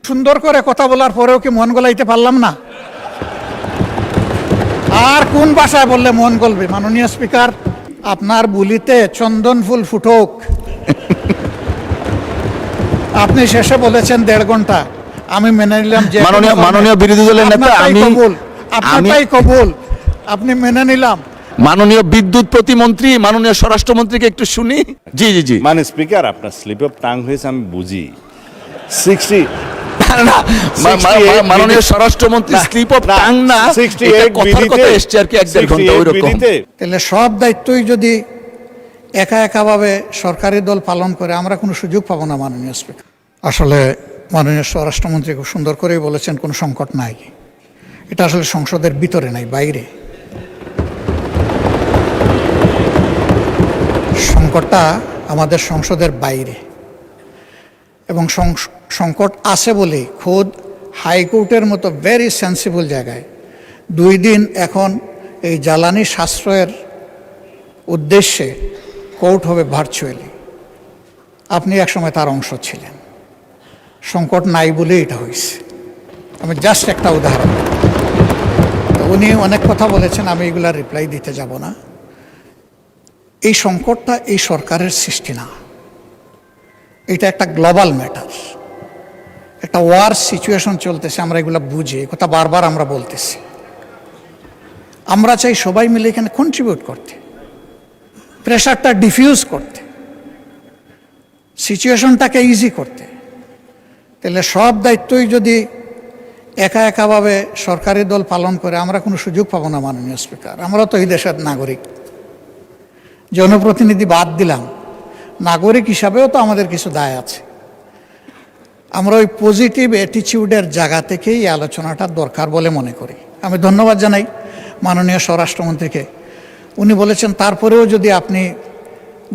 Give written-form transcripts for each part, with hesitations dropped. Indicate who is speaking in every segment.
Speaker 1: সুন্দর করে কথা বলার পরেও কি মন গলাইতে পারলাম না? আর কোন ভাষায় বললে মন গলবে? মাননীয় স্পিকার, আপনার বুলিতে চন্দন ফুল ফুটুক। আপনি শেষে বলেছেন 1.5 ঘন্টা, আমি মেনে নিলাম যে
Speaker 2: মাননীয় বিরোধী দলের নেতা,
Speaker 1: আপনারটাই কবুল, আপনি মেনে নিলাম।
Speaker 2: মাননীয় বিদ্যুৎ প্রতিমন্ত্রী, মাননীয় স্বরাষ্ট্রমন্ত্রীকে একটু শুনি। জি জি জি।
Speaker 3: মানে স্পিকার, আপনার স্লিপ অফ টাং হয়েছে আমি বুঝি। 60
Speaker 2: মাননীয় স্বরাষ্ট্রমন্ত্রী স্লিপ অফ টাং না,
Speaker 3: 68
Speaker 2: কথার কথা এসছে আর কি 1.5 ঘন্টা ওইরকম।
Speaker 1: তাহলে সব দায়িত্বই যদি একা একাভাবে সরকারি দল পালন করে, আমরা কোনো সুযোগ পাবো না। মাননীয় স্পিকার, আসলে মাননীয় স্বরাষ্ট্রমন্ত্রী খুব সুন্দর করেই বলেছেন কোনো সংকট নাই। এটা আসলে সংসদের ভিতরে নাই, বাইরে। সংকটটা আমাদের সংসদের বাইরে, এবং সংকট আছে বলেই খোদ হাইকোর্টের মতো ভেরি সেন্সিবল জায়গায় 2 দিন এখন এই জ্বালানি সাশ্রয়ের উদ্দেশ্যে কোর্ট হবে ভার্চুয়ালি। আপনি একসময় তার অংশ ছিলেন। সংকট নাই বলেই এটা হয়েছে। আমি জাস্ট একটা উদাহরণ। উনি অনেক কথা বলেছেন, আমি এগুলা রিপ্লাই দিতে যাব না। এই সংকটটা এই সরকারের সৃষ্টি না, এটা একটা গ্লোবাল ম্যাটার। একটা ওয়ার সিচুয়েশন চলতেছে, আমরা এগুলো বুঝি, এই কথা বারবার আমরা বলতেছি। আমরা চাই সবাই মিলে এখানে কন্ট্রিবিউট করতে, প্রেশারটা ডিফিউজ করতে, সিচুয়েশনটাকে ইজি করতে। তাহলে সব দায়িত্বই যদি একা একাভাবে সরকারি দল পালন করে, আমরা কোনো সুযোগ পাবো না। মাননীয় স্পিকার, আমরা তো এই দেশের নাগরিক। জনপ্রতিনিধি বাদ দিলাম, নাগরিক হিসাবেও তো আমাদের কিছু দায় আছে। আমরা ওই পজিটিভ অ্যাটিটিউডের জায়গা থেকেই এই আলোচনাটা দরকার বলে মনে করি। আমি ধন্যবাদ জানাই মাননীয় স্বরাষ্ট্রমন্ত্রীকে। উনি বলেছেন তারপরেও যদি আপনি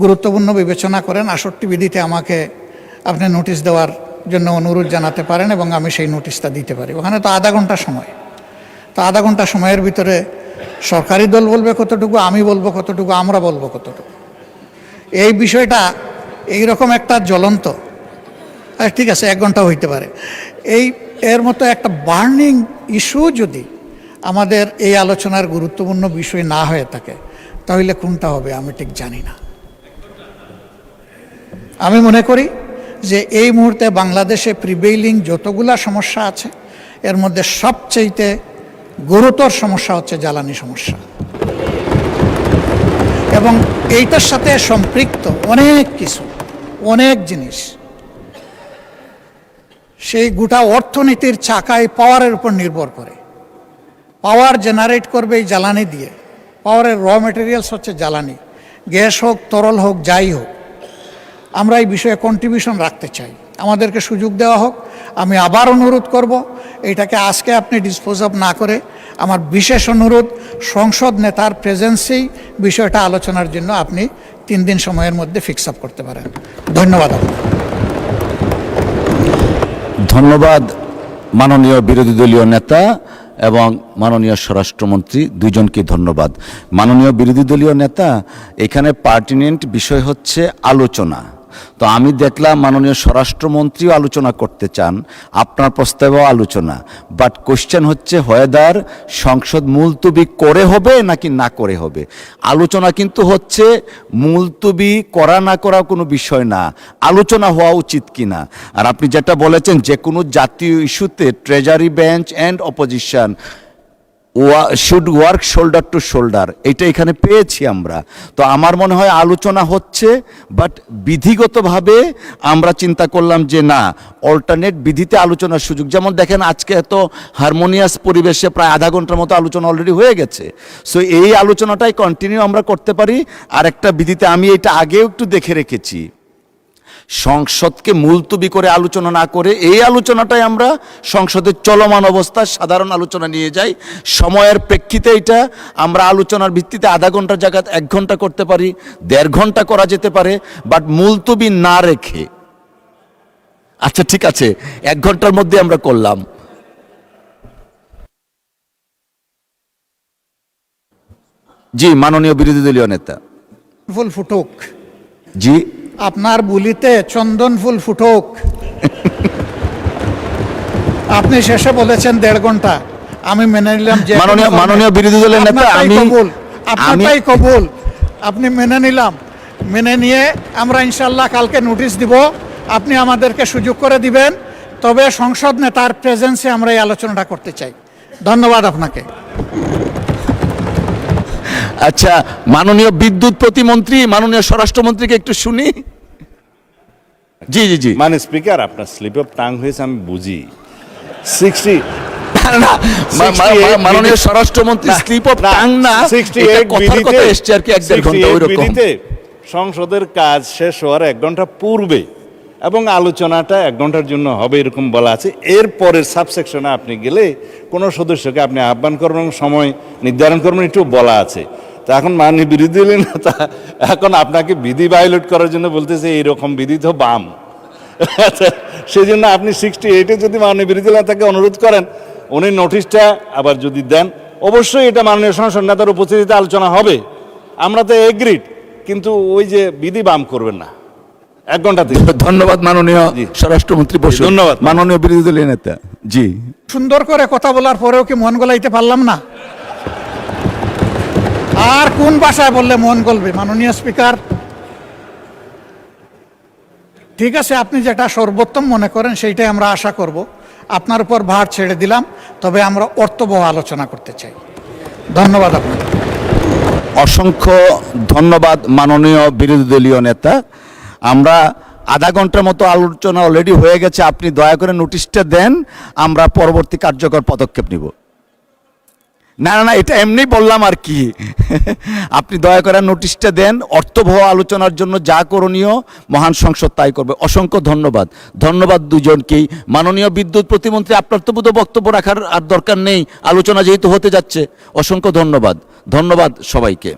Speaker 1: গুরুত্বপূর্ণ বিবেচনা করেন, 68 বিধিতে আমাকে আপনি নোটিশ দেওয়ার জন্য অনুরোধ জানাতে পারেন এবং আমি সেই নোটিশটা দিতে পারি। ওখানে তো আধা ঘন্টা সময়, তো আধা ঘন্টা সময়ের ভিতরে সরকারি দল বলবে কতটুকু, আমি বলবো কতটুকু, আমরা বলবো কতটুকু। এই বিষয়টা এইরকম একটা জ্বলন্ত, ঠিক আছে 1 ঘন্টা হইতে পারে, এর মতো একটা বার্নিং ইস্যু যদি আমাদের এই আলোচনার গুরুত্বপূর্ণ বিষয় না হয়ে থাকে, তাহলে কোনটা হবে আমি ঠিক জানি না। আমি মনে করি যে এই মুহূর্তে বাংলাদেশে প্রিভেইলিং যতগুলা সমস্যা আছে, এর মধ্যে সবচেয়ে গুরুতর সমস্যা হচ্ছে জ্বালানি সমস্যা, এবং এইটার সাথে সম্পৃক্ত অনেক কিছু, অনেক জিনিস। সেই গোটা অর্থনীতির চাকায় পাওয়ারের উপর নির্ভর করে। পাওয়ার জেনারেট করবে এই জ্বালানি দিয়ে। পাওয়ারের র মেটেরিয়ালস হচ্ছে জ্বালানি, গ্যাস হোক, তরল হোক, যাই হোক। আমরা এই বিষয়ে কন্ট্রিবিউশন রাখতে চাই, আমাদেরকে সুযোগ দেওয়া হোক। আমি আবার অনুরোধ করব, এটাকে আজকে আপনি ডিসপোজ অফ না করে, আমার বিশেষ অনুরোধ, সংসদ নেতার প্রেজেন্সেই বিষয়টা আলোচনার জন্য আপনি 3 দিন সময়ের মধ্যে ফিক্স আপ করতে পারেন। ধন্যবাদ আপনাকে।
Speaker 2: ধন্যবাদ মাননীয় বিরোধী দলীয় নেতা এবং মাননীয় স্বরাষ্ট্রমন্ত্রী, দুইজনকে ধন্যবাদ। মাননীয় বিরোধী দলীয় নেতা, এখানে পার্টিনেন্ট বিষয় হচ্ছে আলোচনা। তো আমি দেখলাম মাননীয় স্বরাষ্ট্রমন্ত্রীও আলোচনা করতে চান, আপনার প্রস্তাবেও আলোচনা, বাট কোশ্চেন হচ্ছে হয়দার সংসদ মুলতবি করে হবে নাকি না করে হবে। আলোচনা কিন্তু হচ্ছে মুলতবি করা না করা কোনো বিষয় না, আলোচনা হওয়া উচিত কিনা। আর আপনি যেটা বলেছেন, যে কোনো জাতীয় ইস্যুতে treasury bench and opposition should work shoulder two shoulder, এটা এখানে পেয়েছি আমরা। তো আমার মনে হয় আলোচনা হচ্ছে, বাট বিধিগতভাবে আমরা চিন্তা করলাম যে না, অল্টারনেট বিধিতে আলোচনার সুযোগ। যেমন দেখেন, আজকে এত হারমোনিয়াস পরিবেশে প্রায় আধা ঘন্টার মতো আলোচনা অলরেডি হয়ে গেছে। সো এই আলোচনাটাই কন্টিনিউ আমরা করতে পারি। আর একটা বিধিতে আমি এটা আগেও একটু দেখে রেখেছি, সংসদকে মুলতবি করে আলোচনা না করে এই আলোচনাটাই আমরা সংসদের চলমান অবস্থায় সাধারণ আলোচনা নিয়ে যাই। সময়ের প্রেক্ষিতে এটা আমরা আলোচনার ভিত্তিতে আধা ঘন্টার জায়গায় 1 ঘন্টা করতে পারি, 1.5 ঘন্টা করা যেতে পারে, বাট মুলতবি না রেখে। আচ্ছা ঠিক আছে, 1 ঘন্টার মধ্যে আমরা করলাম। জি, মাননীয় বিরোধী দলীয় নেতা।
Speaker 1: ফুল ফুটুক।
Speaker 2: জি,
Speaker 1: আপনার বুলিতে চন্দন ফুল ফুটুক। আপনি শেষে বলেছেন 1.5 ঘন্টা, আমি মেনে নিলাম যে
Speaker 2: মাননীয় বিরোধী দলের নেতা,
Speaker 1: আপনারটাই কবুল, আপনি মেনে নিলাম। মেনে নিয়ে আমরা ইনশাল্লাহ কালকে নোটিশ দিব, আপনি আমাদেরকে সুযোগ করে দিবেন, তবে সংসদ নেতার প্রেজেন্সে আমরা এই আলোচনাটা করতে চাই। ধন্যবাদ আপনাকে।
Speaker 2: আচ্ছা, মাননীয় বিদ্যুৎ প্রতিমন্ত্রী, মাননীয় স্বরাষ্ট্রমন্ত্রীকে একটু শুনি। জি জি জি।
Speaker 3: মানে স্পিকার, আপনার স্লিপ অফ টাং হয়েছে আমি বুঝি। 60
Speaker 2: মাননীয় স্বরাষ্ট্রমন্ত্রী স্লিপ অফ টাং না,
Speaker 3: 68
Speaker 2: কথার কথা এসছে আর কি, 1.5 ঘন্টা ওইরকম।
Speaker 3: বিধিতে সংসদের কাজ শেষ হওয়ার 1 ঘন্টা পূর্বে এবং আলোচনাটা 1 ঘন্টার জন্য হবে এরকম বলা আছে। এর পরের সাবসেকশনে আপনি গেলে কোনো সদস্যকে আপনি আহ্বান করবেন এবং সময় নির্ধারণ করবেন, একটু বলা আছে। তা এখন মাননীয় বিরোধী দলীয় নেতা এখন আপনাকে বিধি ভায়োলেট করার জন্য বলতেছে এইরকম বিধি তো বাম। সেই জন্য আপনি 68-এ যদি মাননীয় বিরোধী দলীয় নেতাকে অনুরোধ করেন, উনি নোটিশটা আবার যদি দেন, অবশ্যই এটা মাননীয় সংসদ নেতার উপস্থিতিতে আলোচনা হবে। আমরা তো এগ্রিড, কিন্তু ওই যে বিধি বাম করবেন না 1 ঘন্টাতে।
Speaker 2: ধন্যবাদ মাননীয় স্বরাষ্ট্রমন্ত্রী বসু।
Speaker 3: ধন্যবাদ
Speaker 2: মাননীয় বিরোধী দলীয় নেতা। জি।
Speaker 1: সুন্দর করে কথা বলার পরেও কি মন গলাইতে পারলাম না? আর কোন ভাষায় বললে মন গলবে মাননীয় স্পিকার? ঠিক আছে, আপনি যেটা সর্বোত্তম মনে করেন সেইটাই আমরা আশা করব। আপনার উপর ভার ছেড়ে দিলাম, তবে আমরা অর্থবহ আলোচনা করতে চাই। ধন্যবাদ আপনাকে।
Speaker 2: অসংখ্য ধন্যবাদ মাননীয় বিরোধী দলীয় নেতা। আমরা আধা ঘন্টার মতো আলোচনা অলরেডি হয়ে গেছে, আপনি দয়া করে নোটিশটা দেন, আমরা পরবর্তী কার্যকর পদক্ষেপ নিব। না না না, এটা এমনি বললাম আর কি। আপনি দয়া করে নোটিশটা দেন, অর্থবহ আলোচনার জন্য যা করণীয় মহান সংসদ তাই করবে। অসংখ্য ধন্যবাদ। ধন্যবাদ দুজনকেই। মাননীয় বিদ্যুৎ প্রতিমন্ত্রী, আপনার তো বোধহয় বক্তব্য রাখার আর দরকার নেই, আলোচনা যেহেতু হতে যাচ্ছে। অসংখ্য ধন্যবাদ। ধন্যবাদ সবাইকে।